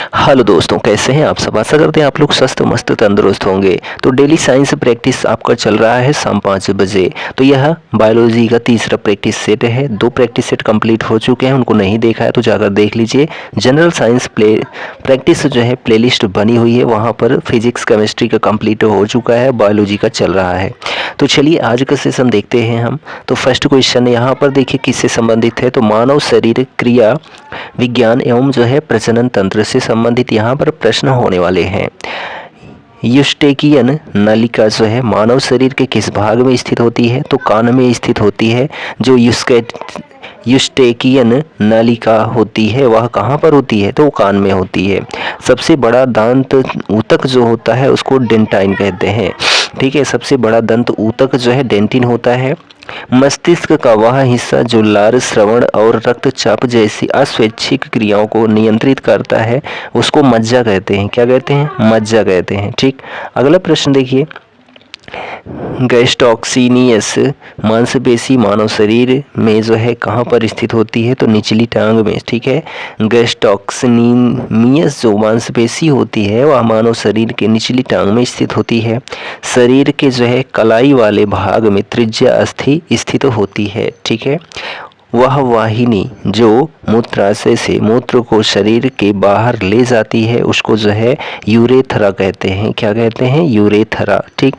Hello दोस्तों, कैसे हैं आप सब। आशा करते हैं आप लोग स्वस्थ मस्त तंदुरुस्त होंगे। तो डेली साइंस प्रैक्टिस आपका चल रहा है शाम 5 बजे। तो यह बायोलॉजी का तीसरा प्रैक्टिस सेट है। 2 प्रैक्टिस सेट कंप्लीट हो चुके हैं, उनको नहीं देखा है तो जाकर देख लीजिए। जनरल साइंस प्रैक्टिस जो है प्लेलिस्ट बनी हुई है, वहाँ पर फिजिक्स केमिस्ट्री का कंप्लीट हो चुका है, बायोलॉजी का चल रहा है। तो चलिए आज का सेशन देखते हैं हम। तो फर्स्ट क्वेश्चन यहाँ पर देखिए किससे संबंधित है। तो मानव शरीर क्रिया विज्ञान एवं जो है प्रजनन तंत्र से संबंधित यहाँ पर प्रश्न होने वाले हैं। यूस्टेकियन नलिका जो है मानव शरीर के किस भाग में स्थित होती है। तो कान में स्थित होती है। जो यूस्टेकियन नलिका होती है वह कहाँ पर होती है। तो कान में होती है। सबसे बड़ा दांत ऊतक जो होता है उसको डेंटाइन कहते हैं। ठीक है, सबसे बड़ा दंत ऊतक जो है डेंटिन होता है। मस्तिष्क का वह हिस्सा जो लार, श्रवण और रक्तचाप जैसी अस्वैच्छिक क्रियाओं को नियंत्रित करता है उसको मज्जा कहते हैं। क्या कहते हैं? मज्जा कहते हैं। ठीक, अगला प्रश्न देखिए। गैस्ट्रोक्सीनियस मांसपेशी मानव शरीर में जो है कहाँ पर स्थित होती है। तो निचली टांग में। ठीक है, गैस्ट्रोक्सीनियस जो मांसपेशी होती है वह मानव शरीर के निचली टांग में स्थित होती है। शरीर के जो है कलाई वाले भाग में त्रिज्या अस्थि स्थित होती है। ठीक है, वह वाहिनी जो मूत्राशय से मूत्र को शरीर के बाहर ले जाती है उसको जो है यूरेथ्रा कहते हैं। क्या कहते हैं? यूरेथ्रा। ठीक,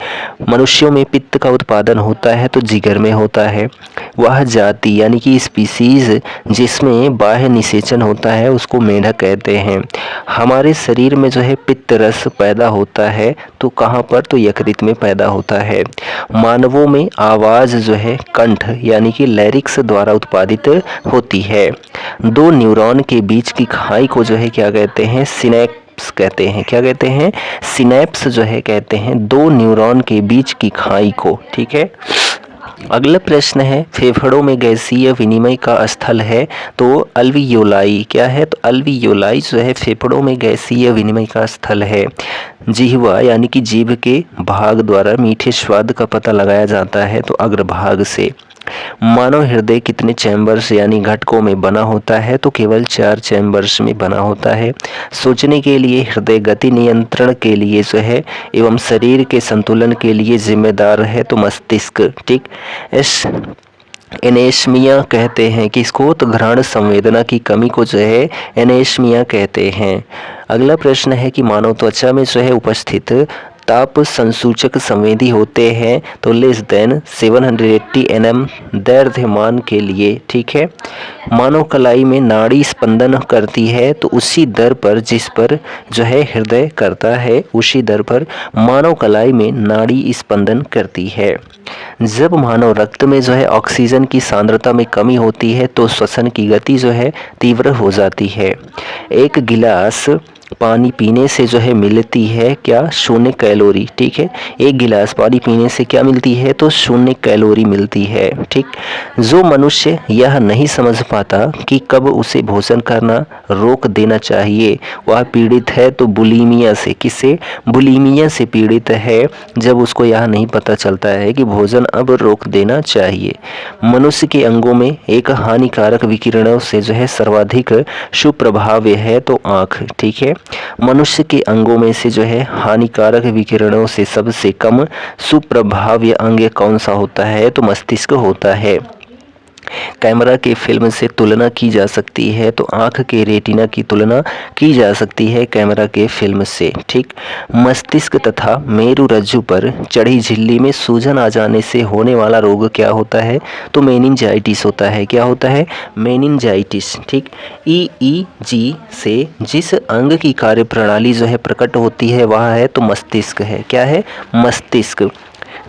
मनुष्यों में पित्त का उत्पादन होता है तो जिगर में होता है। वह जाति यानी कि स्पीसीज जिसमें बाह्य निषेचन होता है उसको मेढक कहते हैं। हमारे शरीर में जो है पित्त रस पैदा होता है तो कहाँ पर? तो यकृत में पैदा होता है। मानवों में आवाज़ जो है कंठ यानी कि लैरिक्स द्वारा उत्पादित होती है। 2 न्यूरॉन के बीच की खाई को जो है क्या कहते हैं? सिनेप्स कहते हैं। क्या कहते हैं? सिनेप्स जो है कहते हैं 2 न्यूरॉन के बीच की खाई को। ठीक है, अगला प्रश्न है फेफड़ों में गैसीय विनिमय का स्थल है तो अल्वियोलाई क्या है। तो अल्वियोलाई जो है फेफड़ों में गैसीय विनिमय का स्थल है। जिह्वा यानी कि जीभ के भाग द्वारा मीठे स्वाद का पता लगाया जाता है तो अग्रभाग से। मानव हृदय कितने चैम्बर्स यानी घटकों में बना होता है। तो केवल 4 चैम्बर्स में बना होता है। सोचने के लिए, हृदय गति नियंत्रण के लिए जो है एवं शरीर के संतुलन के लिए जिम्मेदार है तो मस्तिष्क। ठीक, एनेस्मिया कहते हैं किसको? तो घ्राण संवेदना की कमी को जो है एनेस्मिया कहते हैं। अगला प्रश्न है कि मानव त्वचा में जो है उपस्थित ताप संसूचक संवेदी होते हैं तो लेस देन 780 nm दैर्घ्यमान के लिए। ठीक है, मानव कलाई में नाड़ी स्पंदन करती है तो उसी दर पर जिस पर जो है हृदय करता है उसी दर पर मानव कलाई में नाड़ी स्पंदन करती है। जब मानव रक्त में जो है ऑक्सीजन की सांद्रता में कमी होती है तो श्वसन की गति जो है तीव्र हो जाती है। 1 गिलास पानी पीने से जो है मिलती है क्या? 0 कैलोरी। ठीक है, 1 गिलास पानी पीने से क्या मिलती है? तो 0 कैलोरी मिलती है। ठीक, जो मनुष्य यह नहीं समझ पाता कि कब उसे भोजन करना रोक देना चाहिए वह पीड़ित है तो बुलीमिया से। किससे? बुलीमिया से पीड़ित है जब उसको यह नहीं पता चलता है कि भोजन अब रोक देना चाहिए। मनुष्य के अंगों में एक हानिकारक विकिरणों से जो है सर्वाधिक सुप्रभाव्य है तो आँख। ठीक है, मनुष्य के अंगों में से जो है हानिकारक विकिरणों से सबसे कम सुप्रभाव्य अंग कौन सा होता है? तो मस्तिष्क होता है। कैमरा के फिल्म से तुलना की जा सकती है तो आँख के रेटिना की तुलना की जा सकती है कैमरा के फिल्म से। ठीक, मस्तिष्क तथा मेरुरज्जु पर चढ़ी झिल्ली में सूजन आ जाने से होने वाला रोग क्या होता है? तो मेनिंजाइटिस होता है। क्या होता है? मेनिंजाइटिस। ठीक, ईईजी से जिस अंग की कार्यप्रणाली जो है प्रकट होती है वह है तो मस्तिष्क है। क्या है? मस्तिष्क।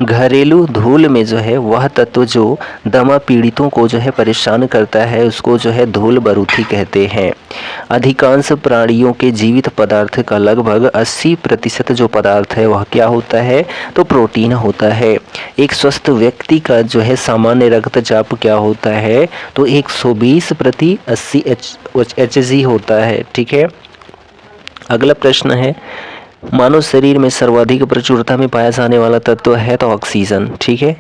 घरेलू धूल में जो है वह तत्व जो दमा पीड़ितों को जो है परेशान करता है उसको जो है धूल बरूथी कहते हैं। अधिकांश प्राणियों के जीवित पदार्थ का लगभग 80% जो पदार्थ है वह क्या होता है? तो प्रोटीन होता है। एक स्वस्थ व्यक्ति का जो है सामान्य रक्तचाप क्या होता है? तो 120/80 HG होता है। ठीक है, अगला प्रश्न है मानव शरीर में सर्वाधिक प्रचुरता में पाया जाने वाला तत्व है तो ऑक्सीजन। ठीक है,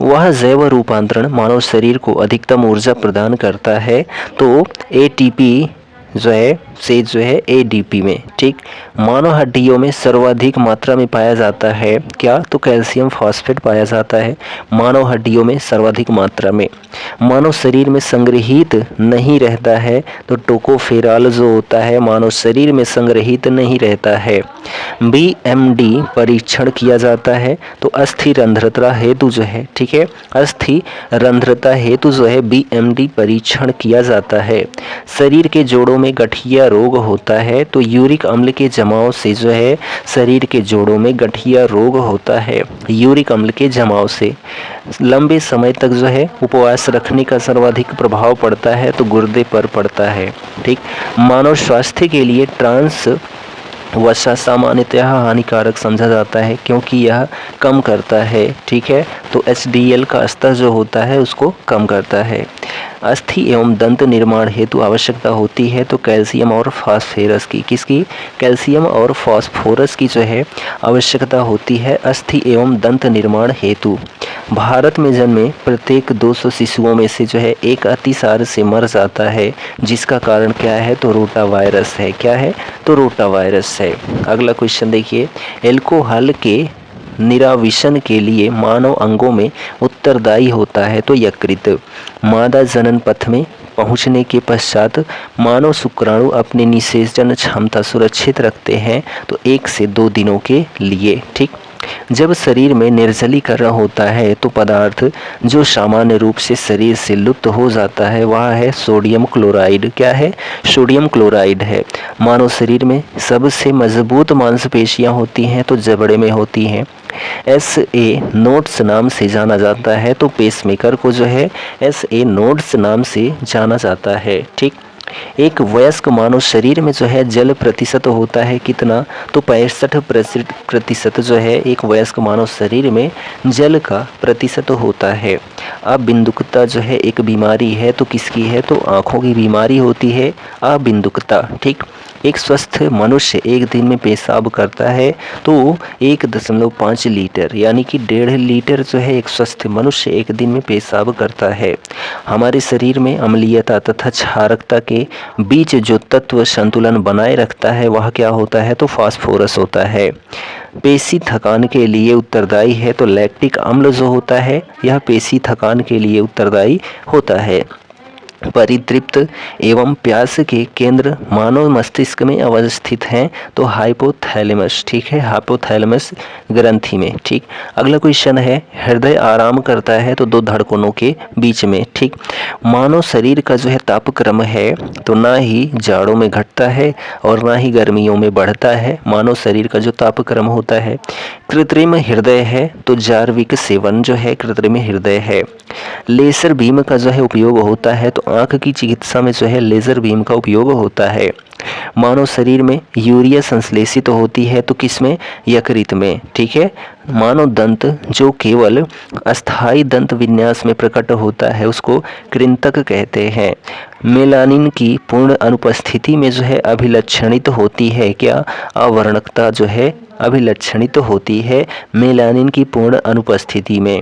वह जैव रूपांतरण मानव शरीर को अधिकतम ऊर्जा प्रदान करता है तो एटीपी जो है से जो है एडीपी में। ठीक, मानव हड्डियों में सर्वाधिक मात्रा में पाया जाता है क्या? तो कैल्शियम फॉस्फेट पाया जाता है मानव हड्डियों में सर्वाधिक मात्रा में। मानव शरीर में संग्रहित नहीं रहता है तो टोकोफेरॉल जो होता है मानव शरीर में संग्रहित नहीं रहता है। बीएमडी परीक्षण किया जाता है तो अस्थि रंध्रता हेतु जो है, ठीक है, अस्थि रंध्रता हेतु जो है बीएमडी परीक्षण किया जाता है। शरीर के जोड़ों में गठिया रोग होता है तो यूरिक अम्ल के जमाव से जो है शरीर के जोड़ों में गठिया रोग होता है, यूरिक अम्ल के जमाव से। लंबे समय तक जो है उपवास रखने का सर्वाधिक प्रभाव पड़ता है तो गुर्दे पर पड़ता है। ठीक, मानव स्वास्थ्य के लिए ट्रांस वसा सामान्यतः हानिकारक समझा जाता है क्योंकि यह कम करता है, ठीक है, तो HDL का स्तर जो होता है उसको कम करता है। अस्थि एवं दंत निर्माण हेतु आवश्यकता होती है तो कैल्शियम और फास्फोरस की, किसकी? कैल्शियम और फास्फोरस की जो है आवश्यकता होती है अस्थि एवं दंत निर्माण हेतु। भारत में जन्मे प्रत्येक 200 शिशुओं में से जो है एक अतिसार से मर जाता है, जिसका कारण क्या है? तो रोटा वायरस है। क्या है? तो रोटा वायरस है। अगला क्वेश्चन देखिए, अल्कोहल के निराविशन के लिए मानव अंगों में उत्तरदायी होता है तो यकृत। मादा जनन पथ में पहुंचने के पश्चात मानव शुक्राणु अपनी निषेचन क्षमता सुरक्षित रखते हैं तो 1 से 2 दिनों के लिए। ठीक, जब शरीर में निर्जलीकरण होता है तो पदार्थ जो सामान्य रूप से शरीर से लुप्त हो जाता है वह है सोडियम क्लोराइड। क्या है? सोडियम क्लोराइड है। मानव शरीर में सबसे मजबूत मांसपेशियां होती हैं तो जबड़े में होती हैं। SA नोड्स नाम से जाना जाता है तो पेसमेकर को जो है SA नोड्स नाम से जाना जाता है। ठीक, एक वयस्क मानव शरीर में जो है जल प्रतिशत होता है कितना? तो 65% जो है एक वयस्क मानव शरीर में जल का प्रतिशत होता है। अबिंदुकता जो है एक बीमारी है तो किसकी है? तो आँखों की बीमारी होती है अबिंदुकता। ठीक, एक स्वस्थ मनुष्य एक दिन में पेशाब करता है तो 1.5 लीटर यानी कि 1.5 लीटर जो है एक स्वस्थ मनुष्य एक दिन में पेशाब करता है। हमारे शरीर में अम्लीयता तथा क्षारकता के बीच जो तत्व संतुलन बनाए रखता है वह क्या होता है? तो फास्फोरस होता है। पेशी थकान के लिए उत्तरदायी है तो लैक्टिक अम्ल जो होता है यह पेशी थकान के लिए उत्तरदायी होता है। परितृप्त एवं प्यास के केंद्र मानव मस्तिष्क में अवस्थित हैं तो हाइपोथैलेमस। ठीक है, हाइपोथैलेमस ग्रंथि में। ठीक, अगला क्वेश्चन है, हृदय आराम करता है तो 2 धड़कनों के बीच में। ठीक, मानव शरीर का जो है तापक्रम है तो ना ही जाड़ों में घटता है और ना ही गर्मियों में बढ़ता है। मानव शरीर का जो तापक्रम होता है। कृत्रिम हृदय है तो जार्विक सेवन जो है कृत्रिम हृदय है। लेजर बीम का जो है उपयोग होता है तो आँख की चिकित्सा में जो है लेजर बीम का उपयोग होता है। मानव शरीर में यूरिया संश्लेषित होती है तो किसमें? यकृत में। ठीक है, मानव दंत जो केवल अस्थायी दंत विन्यास में प्रकट होता है उसको कृंतक कहते हैं। मेलानिन की पूर्ण अनुपस्थिति में जो है अभिलक्षणित होती है क्या? अवर्णकता जो है अभिलक्षणित होती है मेलानिन की पूर्ण अनुपस्थिति में।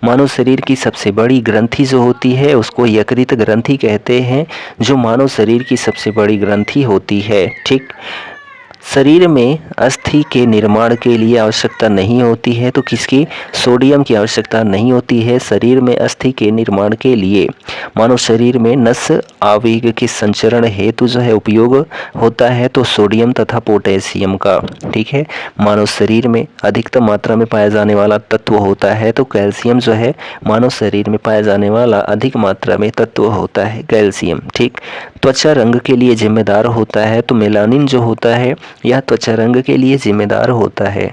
मानव शरीर की सबसे बड़ी ग्रंथि जो होती है उसको यकृत ग्रंथि कहते हैं, जो मानव शरीर की सबसे बड़ी ग्रंथि होती है। ठीक, शरीर में अस्थि के निर्माण के लिए आवश्यकता नहीं होती है तो किसकी? सोडियम की आवश्यकता नहीं होती है शरीर में अस्थि के निर्माण के लिए। मानव शरीर में नस आवेग के संचरण हेतु जो है उपयोग होता है तो सोडियम तथा पोटेशियम का। ठीक है, मानव शरीर में अधिकतम मात्रा में पाया जाने वाला तत्व होता है तो कैल्शियम जो है मानव शरीर में पाया जाने वाला अधिक मात्रा में तत्व होता है कैल्शियम। ठीक, त्वचा रंग के लिए जिम्मेदार होता है तो मेलानिन जो होता है यह त्वचा रंग के लिए जिम्मेदार होता है।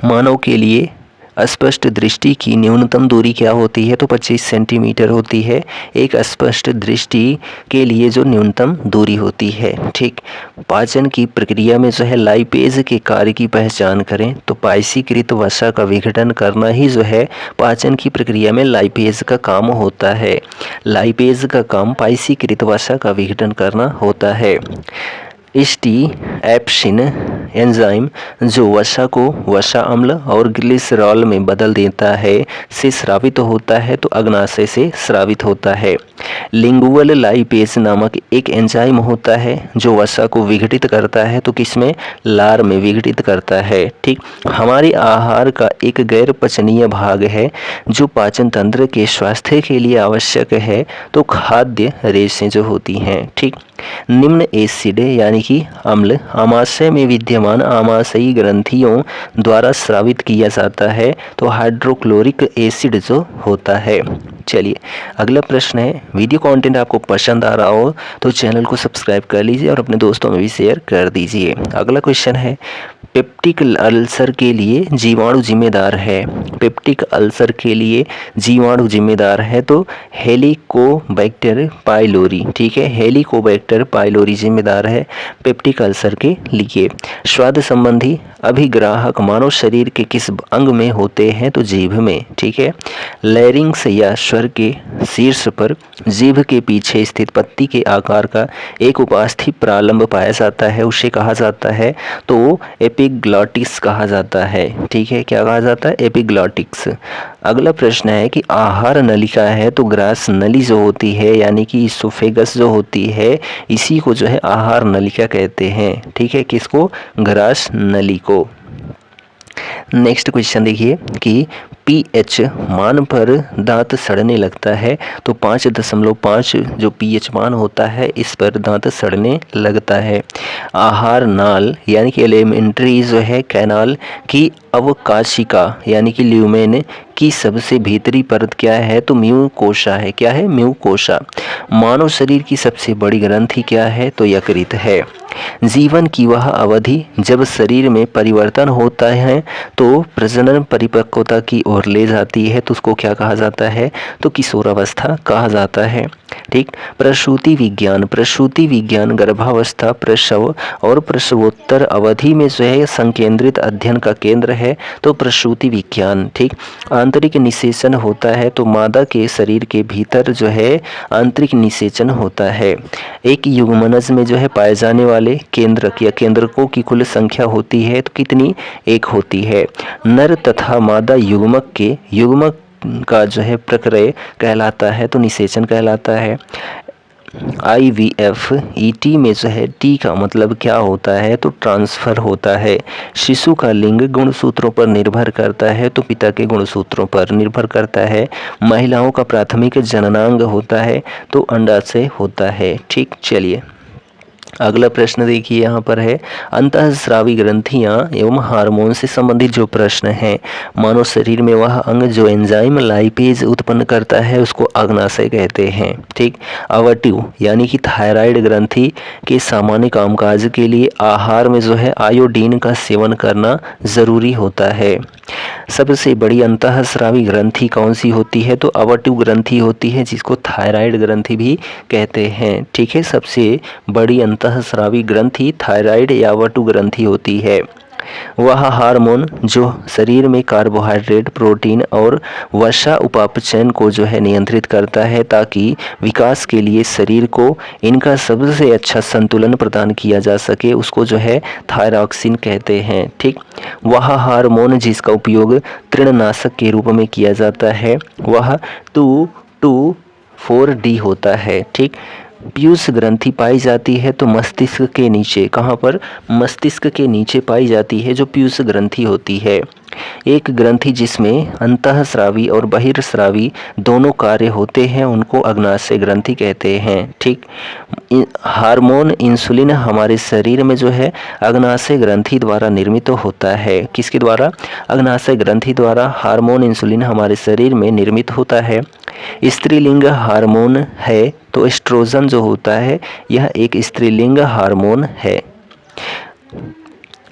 मानव के लिए अस्पष्ट दृष्टि की न्यूनतम दूरी क्या होती है? तो 25 सेंटीमीटर होती है एक अस्पष्ट दृष्टि के लिए जो न्यूनतम दूरी होती है। ठीक, पाचन की प्रक्रिया में जो है लाइपेज के कार्य की पहचान करें तो पाइसीकृत वसा का विघटन करना ही जो है पाचन की प्रक्रिया में लाइपेज का काम होता है। लाइपेज का काम पाइसीकृत वसा का विघटन करना होता है। स्टीएप्सिन एंजाइम जो वसा को वसा अम्ल और ग्लिसरॉल में बदल देता है से स्रावित होता है, तो अग्नाशय से स्रावित होता है। लिंगुअल लाइपेज नामक एक एंजाइम होता है जो वसा को विघटित करता है, तो किसमें, लार में विघटित करता है। ठीक, हमारे आहार का एक गैर पचनीय भाग है जो पाचन तंत्र के स्वास्थ्य के लिए आवश्यक है, तो खाद्य रेशें जो होती हैं। ठीक, निम्न एसिड यानी कि अम्ल आमाशय में विद्यमान आमाशयी ग्रंथियों द्वारा स्रावित किया जाता है, तो हाइड्रोक्लोरिक एसिड जो होता है। चलिए अगला प्रश्न है, वीडियो कंटेंट आपको पसंद आ रहा हो तो चैनल को सब्सक्राइब कर लीजिए और अपने दोस्तों में भी शेयर कर दीजिए। अगला क्वेश्चन है, पेप्टिक अल्सर के लिए जीवाणु जिम्मेदार है। पेप्टिक अल्सर के लिए जीवाणु जिम्मेदार है, तो हेलिकोबैक्टर पाइलोरी। ठीक है, हेलिकोबैक्टर पाइलोरी जिम्मेदार है पेप्टिक अल्सर के लिए। स्वाद संबंधी अभिग्राहक मानव शरीर के किस अंग में होते हैं, तो जीभ में। ठीक है, लैरिंग्स या स्वर के शीर्ष पर जीभ के पीछे स्थित पत्ती के आकार का एक उपास्थि प्रालंब पाया जाता है, उसे कहा जाता है, तो एपिग्लॉटिक्स कहा जाता है। ठीक है, क्या कहा जाता है, एपिग्लॉटिक्स। अगला प्रश्न है कि आहार नलिका है, तो ग्रास नली जो होती है यानी कि इसोफेगस जो होती है, इसी को जो है आहार नलिका कहते हैं। ठीक है, किसको, ग्रास नली को। नेक्स्ट क्वेश्चन देखिए कि पीएच मान पर दांत सड़ने लगता है, तो 5.5 जो पीएच मान होता है इस पर दांत सड़ने लगता है। आहार नाल यानी कि एलिमेंट्री जो है कैनाल की अवकाशिका यानी कि ल्यूमेन की सबसे भीतरी परत क्या है, तो म्यूकोसा है। क्या है, म्यूकोसा। मानव शरीर की सबसे बड़ी ग्रंथि क्या है, तो यकृत है। जीवन की वह अवधि जब शरीर में परिवर्तन होता है तो प्रजनन परिपक्वता की ओर ले जाती है, तो उसको क्या कहा जाता है, तो किशोरावस्था कहा जाता है। ठीक, प्रसूति विज्ञान। प्रसूति विज्ञान गर्भावस्था, प्रसव और प्रसवोत्तर अवधि में जो है संकेंद्रित अध्ययन का केंद्र है, तो प्रसूति विज्ञान। ठीक, आंतरिक निषेचन होता है, तो मादा के शरीर के भीतर जो है आंतरिक निषेचन होता है। एक युग्मनज में जो है पाए जाने वाले केंद्रक या केंद्रकों की कुल संख्या होती है, तो कितनी, एक होती है। नर तथा मादा युग्मक के युग्मक का जो है प्रक्रय कहलाता है, तो निषेचन कहलाता है। IVF ET में जो है टी का मतलब क्या होता है, तो ट्रांसफ़र होता है। शिशु का लिंग गुणसूत्रों पर निर्भर करता है, तो पिता के गुणसूत्रों पर निर्भर करता है। महिलाओं का प्राथमिक जननांग होता है, तो अंडाशय होता है। ठीक, चलिए अगला प्रश्न देखिए, यहाँ पर है अंतःस्रावी ग्रंथियाँ एवं हार्मोन से संबंधित जो प्रश्न है। मानव शरीर में वह अंग जो एंजाइम लाइपेज उत्पन्न करता है उसको अग्नाशय कहते हैं। ठीक, अवटिव यानी कि थायराइड ग्रंथि के सामान्य कामकाज के लिए आहार में जो है आयोडीन का सेवन करना जरूरी होता है। सबसे बड़ी अंतःस्रावी ग्रंथि कौन सी होती है, तो अवटिव ग्रंथि होती है, जिसको थायराइड ग्रंथि भी कहते हैं। ठीक है, सबसे बड़ी अंतःस्रावी ग्रंथि थायराइड या अवटिव ग्रंथि होती है। वह हार्मोन जो शरीर में कार्बोहाइड्रेट, प्रोटीन और वसा उपापचयन को जो है नियंत्रित करता है, ताकि विकास के लिए शरीर को इनका सबसे अच्छा संतुलन प्रदान किया जा सके, उसको जो है थायरॉक्सिन कहते हैं। ठीक, वह हार्मोन जिसका उपयोग तृणनाशक के रूप में किया जाता है वह 2,2,4-D होता है। ठीक, पीयूष ग्रंथि पाई जाती है, तो मस्तिष्क के नीचे, कहाँ पर, मस्तिष्क के नीचे पाई जाती है जो पीयूष ग्रंथि होती है। एक ग्रंथि जिसमें अंतःस्रावी और बहिर्स्रावी दोनों कार्य होते हैं उनको अग्नाशय ग्रंथि कहते हैं। ठीक, हार्मोन इंसुलिन हमारे शरीर में जो है अग्नाशय ग्रंथि द्वारा निर्मित होता है। किसके द्वारा, अग्नाशय ग्रंथि द्वारा हार्मोन इंसुलिन हमारे शरीर में निर्मित होता है। स्त्रीलिंग हार्मोन है, तो एस्ट्रोजन जो होता है यह एक स्त्रीलिंग हार्मोन है।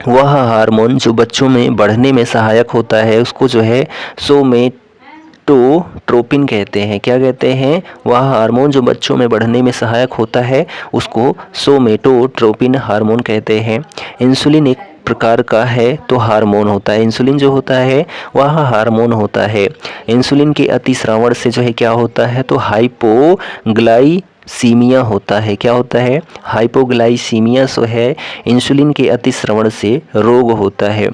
वह हार्मोन जो बच्चों में बढ़ने में सहायक होता है उसको जो है सोमेटोट्रोपिन कहते हैं। क्या कहते हैं, वह हार्मोन जो बच्चों में बढ़ने में सहायक होता है उसको सोमेटोट्रोपिन हार्मोन कहते हैं। इंसुलिन एक प्रकार का है तो हार्मोन होता है। इंसुलिन जो होता है वह हार्मोन होता है। इंसुलिन के अतिस्रावण से जो है क्या होता है, तो हाइपोग्लाइकेमिया हाइपोग्लाइसीमिया होता है। क्या होता है? हाइपोग्लाइसीमिया जो है इंसुलिन के अतिस्रवण से रोग होता है।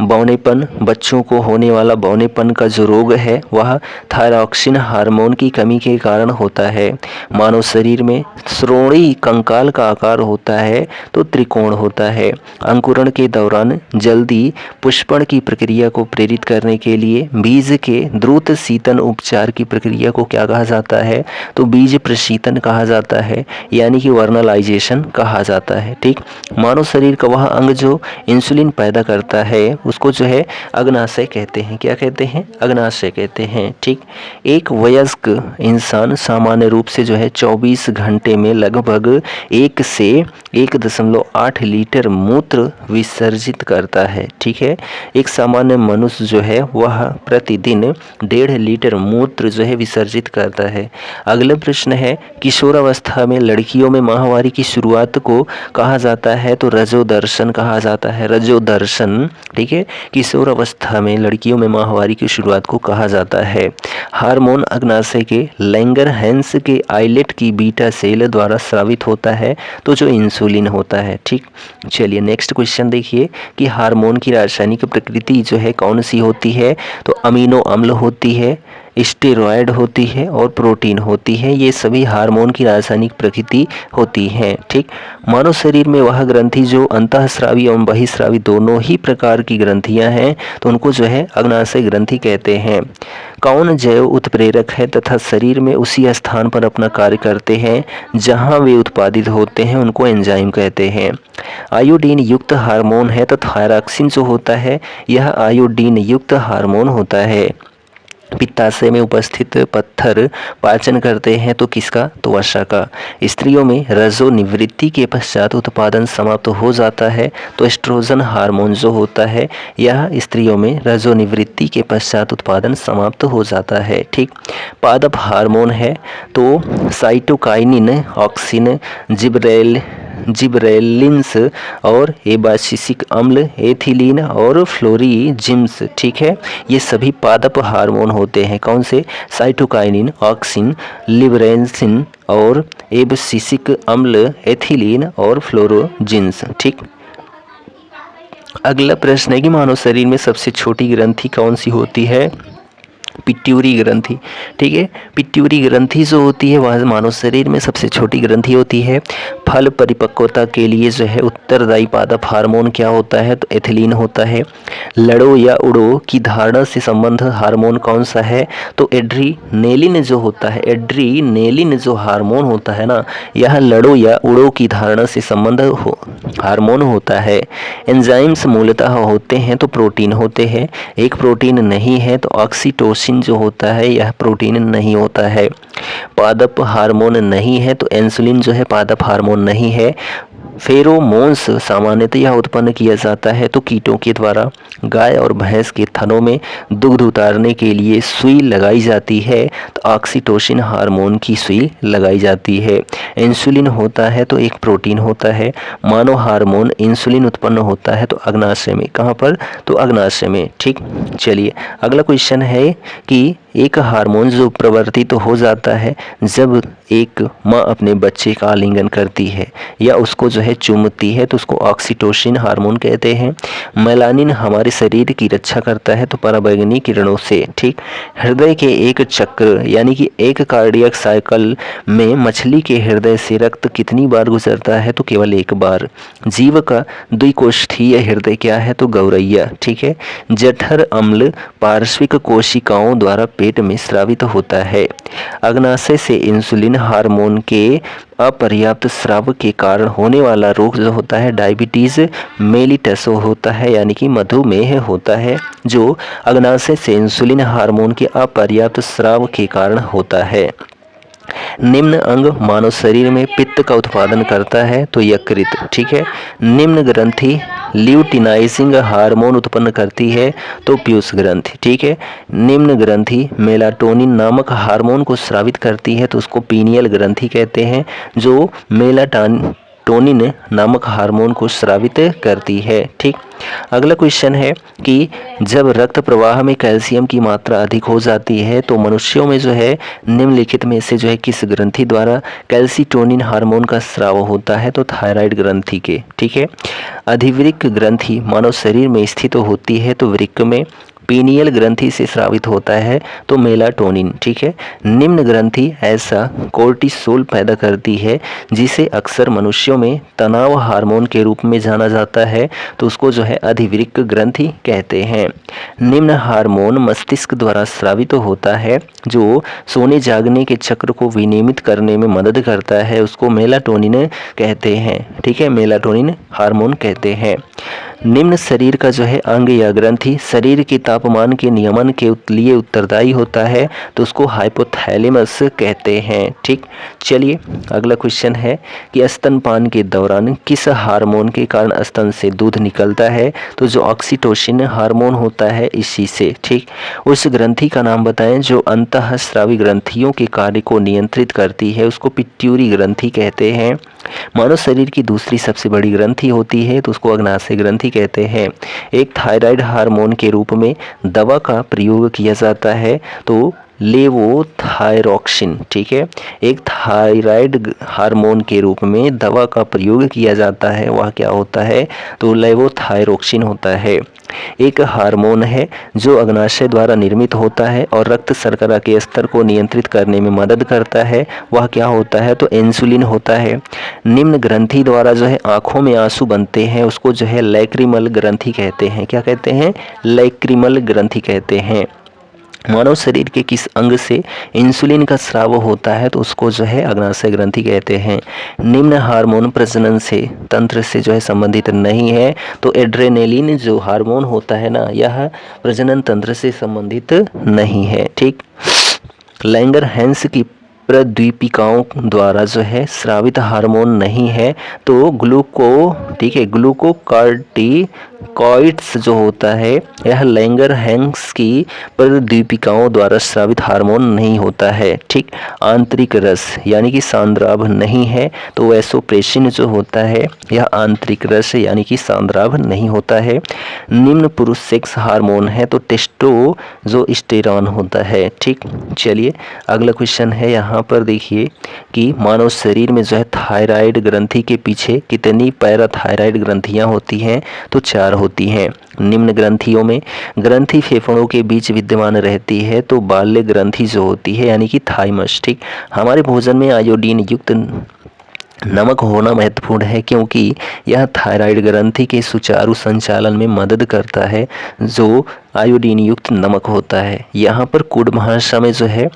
बौनेपन, बच्चों को होने वाला बौनेपन का जो रोग है वह थायरॉक्सिन हार्मोन की कमी के कारण होता है। मानव शरीर में श्रोणि कंकाल का आकार होता है तो त्रिकोण होता है। अंकुरण के दौरान जल्दी पुष्पण की प्रक्रिया को प्रेरित करने के लिए बीज के द्रुत शीतन उपचार की प्रक्रिया को क्या कहा जाता है? तो बीज प्रशीतन कहा जाता है, यानी कि वर्नलाइजेशन कहा जाता है। ठीक, मानव शरीर का वह अंग जो इंसुलिन पैदा करता है उसको जो है अग्नाशय कहते हैं। क्या कहते हैं? अग्नाशय कहते हैं। ठीक, एक वयस्क इंसान सामान्य रूप से जो है 24 घंटे में लगभग 1 से 1.8 लीटर मूत्र विसर्जित करता है। ठीक है, एक सामान्य मनुष्य जो है वह प्रतिदिन 1.5 लीटर मूत्र जो है विसर्जित करता है। अगला प्रश्न है, किशोरावस्था में लड़कियों में माहवारी की शुरुआत को कहा जाता है तो रजोदर्शन कहा जाता है। रजोदर्शन। ठीक है, किशोर अवस्था में लड़कियों में माहवारी की शुरुआत को कहा जाता है। हार्मोन अग्नाशय के लैंगरहैंस के आइलेट की बीटा सेल द्वारा स्रावित होता है तो जो इंसुलिन होता है। ठीक, चलिए नेक्स्ट क्वेश्चन देखिए कि हार्मोन की रासायनिक प्रकृति जो है कौन सी होती है? तो अमीनो अम्ल होती है, स्टेरॉयड होती है और प्रोटीन होती है। ये सभी हार्मोन की रासायनिक प्रकृति होती हैं। ठीक, मानव शरीर में वह ग्रंथि जो अंतःस्रावी एवं बहिस्रावी दोनों ही प्रकार की ग्रंथियां हैं तो उनको जो है अग्नाशय ग्रंथि कहते हैं। कौन जैव उत्प्रेरक है तथा शरीर में उसी स्थान पर अपना कार्य करते हैं जहां वे उत्पादित होते हैं उनको एंजाइम कहते हैं। आयोडीन युक्त हार्मोन है तो थायरॉक्सिन जो होता है यह आयोडीन युक्त हार्मोन होता है। पित्ताशय में उपस्थित पत्थर पाचन करते हैं तो किसका? तो वसा का। स्त्रियों में रजो निवृत्ति के पश्चात उत्पादन समाप्त हो जाता है तो एस्ट्रोजन हार्मोन जो होता है यह स्त्रियों में रजो निवृत्ति के पश्चात उत्पादन समाप्त हो जाता है। ठीक, पादप हार्मोन है तो साइटोकाइनिन, ऑक्सिन, जिबरेलिन्स और एबासिसिक अम्ल, एथिलीन और फ्लोरीजिम्स। ठीक है, ये सभी पादप हार्मोन होते हैं। कौन से? साइटोकाइनिन, ऑक्सिन, लिबरेंसिन और एबासिसिक अम्ल, एथिलीन और फ्लोरोजिन्स। ठीक, अगला प्रश्न है कि मानव शरीर में सबसे छोटी ग्रंथि कौन सी होती है? पिट्यूरी ग्रंथि। ठीक है, पिट्यूरी ग्रंथि जो होती है वह मानव शरीर में सबसे छोटी ग्रंथि होती है। फल परिपक्वता के लिए जो है उत्तरदायी पादप हार्मोन क्या होता है? तो एथिलीन होता है। लड़ो या उड़ो की धारणा से संबंध हार्मोन कौन सा है? तो एड्रीनेलिन जो होता है, एड्रीनेलिन जो हार्मोन होता है ना, यह लड़ो या उड़ो की धारणा से संबंध हार्मोन होता है। एंजाइम्स मूलतः होते हैं तो प्रोटीन होते हैं। एक प्रोटीन नहीं है तो ऑक्सीटोसिन जो होता है यह प्रोटीन नहीं होता है। पादप हार्मोन नहीं है तो इंसुलिन जो है पादप हार्मोन नहीं है। फेरोमोन्स सामान्यतः उत्पन्न किया जाता है तो कीटों के द्वारा। गाय और भैंस के थनों में दुग्ध उतारने के लिए सुई लगाई जाती है तो ऑक्सीटोसिन हार्मोन की सुई लगाई जाती है। इंसुलिन होता है तो एक प्रोटीन होता है। मानव हार्मोन इंसुलिन उत्पन्न होता है तो अग्नाशय में। कहाँ पर? तो अग्नाशय में। ठीक, चलिए अगला क्वेश्चन है कि एक हार्मोन जो प्रवर्तित तो हो जाता है जब एक माँ अपने बच्चे का आलिंगन करती है या उसको जो है चूमती है तो उसको ऑक्सीटोसिन हार्मोन कहते हैं। मेलानिन हमारे शरीर की रक्षा करता है तो पराबैंगनी किरणों से। ठीक, हृदय के एक चक्र यानी कि एक कार्डियक साइकिल में मछली के हृदय से रक्त कितनी बार गुजरता है? तो केवल एक बार। जीव का द्विकोष्ठीय हृदय क्या है? तो गौरैया। ठीक है, जठर अम्ल पार्श्विक कोशिकाओं द्वारा पेट में स्रावित होता है। अग्नाशय से इंसुलिन हार्मोन के अपर्याप्त स्राव के कारण होने वाला रोग जो होता है डायबिटीज मेलिटस होता है, यानी कि मधुमेह होता है, जो अग्नाशय से इंसुलिन हार्मोन के अपर्याप्त स्राव के कारण होता है। निम्न अंग मानव शरीर में पित्त का उत्पादन करता है तो यकृत। ठीक है, निम्न ग्रंथि ल्यूटिनाइजिंग हार्मोन उत्पन्न करती है तो पीयूष ग्रंथि। ठीक है, निम्न ग्रंथि मेलाटोनिन नामक हार्मोन को स्रावित करती है तो उसको पीनियल ग्रंथि कहते हैं। जो टोनिन नामक हार्मोन को स्रावित करती है। ठीक, अगला क्वेश्चन है कि जब रक्त प्रवाह में कैल्शियम की मात्रा अधिक हो जाती है तो मनुष्यों में जो है निम्नलिखित में से जो है किस ग्रंथि द्वारा कैल्सिटोनिन हार्मोन का स्राव होता है? तो थायराइड ग्रंथि के। ठीक है, अधिवृक्क ग्रंथि मानव शरीर में स्थित होती है तो वृक्क में, पीनियल ग्रंथि से स्रावित होता है तो मेलाटोनिन। ठीक है, निम्न ग्रंथि ऐसा कोर्टिसोल पैदा करती है जिसे अक्सर मनुष्यों में तनाव हार्मोन के रूप में जाना जाता है, तो उसको जो है अधिवृक्क ग्रंथि कहते हैं। निम्न हार्मोन मस्तिष्क द्वारा स्रावित होता है जो सोने जागने के चक्र को विनियमित करने में मदद करता है, उसको मेलाटोनिन कहते हैं। ठीक है, मेलाटोनिन हार्मोन कहते हैं। निम्न शरीर का जो है अंग या ग्रंथि शरीर के तापमान के नियमन के लिए उत्तरदायी होता है, तो उसको हाइपोथैलेमस कहते हैं। ठीक, चलिए अगला क्वेश्चन है कि स्तनपान के दौरान किस हार्मोन के कारण स्तन से दूध निकलता है? तो जो ऑक्सीटोसिन हार्मोन होता है इसी से। ठीक, उस ग्रंथि का नाम बताएं जो अंतःस्रावी ग्रंथियों के कार्य को नियंत्रित करती है, उसको पिट्यूरी ग्रंथि कहते हैं। मानव शरीर की दूसरी सबसे बड़ी ग्रंथि होती है तो उसको अग्नाशय ग्रंथि कहते हैं। एक थायराइड हार्मोन के रूप में दवा का प्रयोग किया जाता है तो लेवोथायरॉक्सिन। ठीक है, एक थायराइड हार्मोन के रूप में दवा का प्रयोग किया जाता है, वह क्या होता है? तो लेवोथायरॉक्सिन होता है। एक हार्मोन है जो अग्नाशय द्वारा निर्मित होता है और रक्त शर्करा के स्तर को नियंत्रित करने में मदद करता है, वह क्या होता है? तो इंसुलिन होता है। निम्न ग्रंथि द्वारा जो है आंखों में आंसू बनते हैं, उसको जो है लैक्रिमल ग्रंथि कहते हैं। क्या कहते हैं? लैक्रिमल ग्रंथि कहते हैं। मानव शरीर के किस अंग से इंसुलिन का स्राव होता है? तो उसको जो है अग्नाशय ग्रंथि कहते हैं। निम्न हार्मोन प्रजनन से तंत्र से जो है संबंधित नहीं है, तो एड्रेनलिन जो हार्मोन होता है ना, यह प्रजनन तंत्र से संबंधित नहीं है। ठीक, लैंगरहैंस की प्रद्वीपिकाओं द्वारा जो है स्रावित हार्मोन नहीं है, तो ठीक है, ग्लूकोकार्टिकॉइड्स जो होता है यह लैंगरहैंस की प्रद्वीपिकाओं द्वारा स्रावित हार्मोन नहीं होता है। ठीक, आंतरिक रस यानी कि सांद्राभ नहीं है, तो वैसोप्रेसिन जो होता है यह आंतरिक रस यानी कि सांद्राभ नहीं होता है। निम्न पुरुष सेक्स हार्मोन है तो टेस्टोस्टेरोन होता है। ठीक, चलिए अगला क्वेश्चन है, यहाँ पर देखिए कि मानव शरीर में जो है थायराइड ग्रंथि के पीछे कितनी पैराथायराइड ग्रंथियां होती हैं? तो 4 होती हैं। निम्न ग्रंथियों में ग्रंथि फेफड़ों के बीच विद्यमान रहती है, तो बाल्य ग्रंथि जो होती है यानी कि थाइमस। ठीक, हमारे भोजन में आयोडीन युक्त नमक होना महत्वपूर्ण है क्योंकि यह थायराइड ग्रंथि के सुचारू संचालन में मदद करता है, जो आयोडीन युक्त नमक होता है। यहाँ पर कूट भाषा में जो है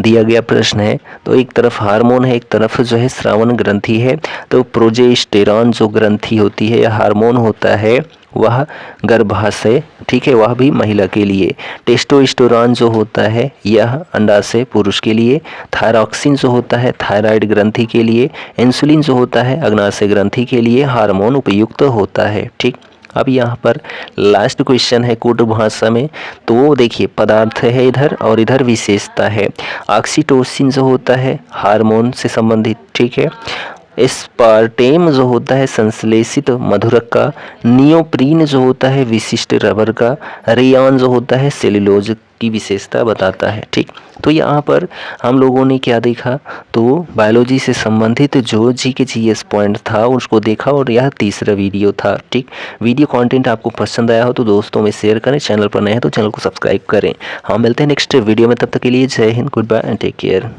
दिया गया प्रश्न है, तो एक तरफ हार्मोन है, एक तरफ जो है श्रावण ग्रंथि है, तो प्रोजेस्टेरॉन जो ग्रंथि होती है यह हार्मोन होता है, वह गर्भाशय। ठीक है, वह भी महिला के लिए। टेस्टोस्टेरोन जो होता है यह अंडाशय पुरुष के लिए। थायरॉक्सिन जो होता है थायराइड ग्रंथि के लिए। इंसुलिन जो होता है अग्नाशय ग्रंथि के लिए हार्मोन उपयुक्त होता है। ठीक, अब यहाँ पर लास्ट क्वेश्चन है कूट भाषा में, तो देखिए पदार्थ है इधर और इधर विशेषता है। ऑक्सीटोसिन जो होता है हार्मोन से संबंधित। ठीक है, एस्पार्टेम जो होता है संश्लेषित मधुरक का। नियोप्रीन जो होता है विशिष्ट रबर का। रेयान जो होता है सेल्यूलोज की विशेषता बताता है। ठीक, तो यहाँ पर हम लोगों ने क्या देखा? तो बायोलॉजी से संबंधित जो GS पॉइंट था उसको देखा और यह तीसरा वीडियो था। ठीक, वीडियो कंटेंट आपको पसंद आया हो तो दोस्तों में शेयर करें, चैनल पर नए हैं तो चैनल को सब्सक्राइब करें। हम मिलते हैं नेक्स्ट वीडियो में, तब तक के लिए जय हिंद, goodbye and take care.